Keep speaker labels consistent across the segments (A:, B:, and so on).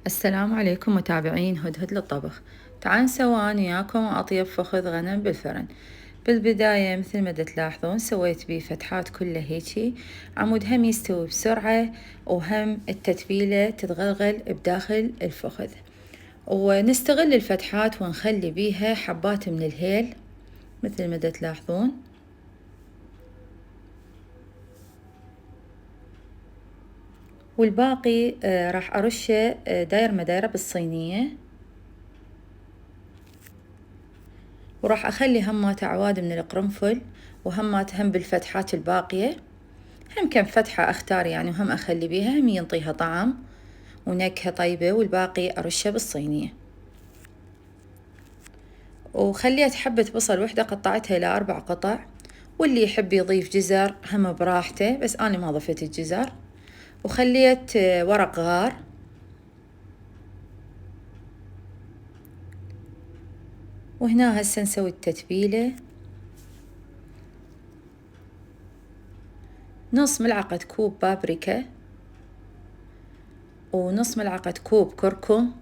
A: السلام عليكم متابعين هدهد للطبخ. تعال نسوي أنا وياكم أطيب فخذ غنم بالفرن. بالبداية مثل ما تلاحظون سويت بيه فتحات كلها هيجي، عمود هم يستوي بسرعة وهم التتبيلة تتغلغل بداخل الفخذ، ونستغل الفتحات ونخلي بيها حبات من الهيل مثل ما تلاحظون. والباقي راح أرشه داير مدايرة بالصينية، وراح أخلي همات عواد من القرنفل وهمات هم بالفتحات الباقية، هم كم فتحة أختار يعني، وهم أخلي بيها هم ينطيها طعم ونكهة طيبة، والباقي أرشه بالصينية. وخليت حبة بصل وحدة قطعتها إلى 4 قطع، واللي يحب يضيف جزر هم براحته، بس أنا ما ضفت الجزر. وخليت ورق غار، وهنا هسه نسوي التتبيلة. نص ملعقة كوب بابريكا، ونص ملعقة كوب كركم،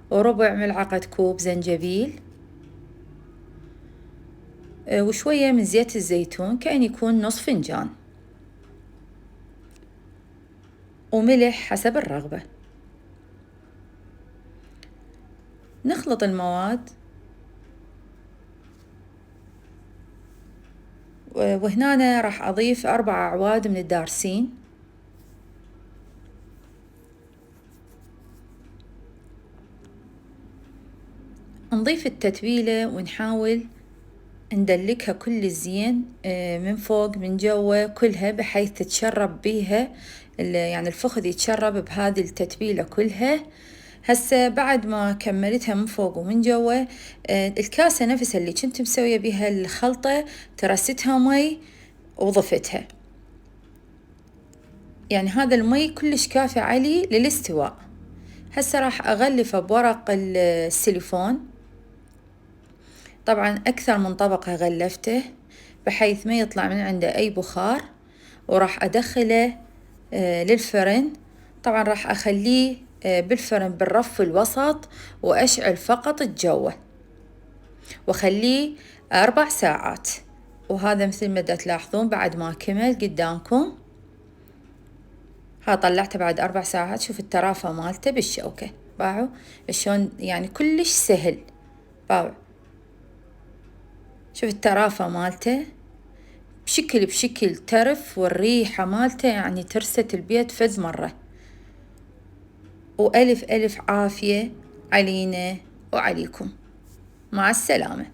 A: وربع ملعقة كوب زنجبيل، وشوية من زيت الزيتون كأن يكون نص فنجان، وملح حسب الرغبة. نخلط المواد، وهنا راح أضيف 4 أعواد من الدارسين، نضيف التتبيلة ونحاول ندلكها كل زين من فوق من جوا كلها، بحيث تتشرب بيها يعني الفخذ يتشرب بهذه التتبيلة كلها. هسه بعد ما كملتها من فوق ومن جوا، الكاسة نفسها اللي كنت مسوية بها الخلطة ترستها مي وضفتها، يعني هذا المي كلش كافي علي للاستواء. هسه راح أغلفه بورق السيليفون، طبعا أكثر من طبقة غلفته بحيث ما يطلع من عنده أي بخار، وراح أدخله للفرن. طبعا راح أخليه بالفرن بالرف الوسط، وأشعل فقط الجوة، وخليه 4 ساعات. وهذا مثل ما تلاحظون بعد ما كمل قدامكم، ها طلعته بعد 4 ساعات. شوف الترافة مالته بالشوكة، باعوا شلون يعني كلش سهل. باعوا شوف الترافة مالته بشكل ترف، والريحة مالته يعني ترست البيت فد مرة. وألف ألف عافية علينا وعليكم، مع السلامة.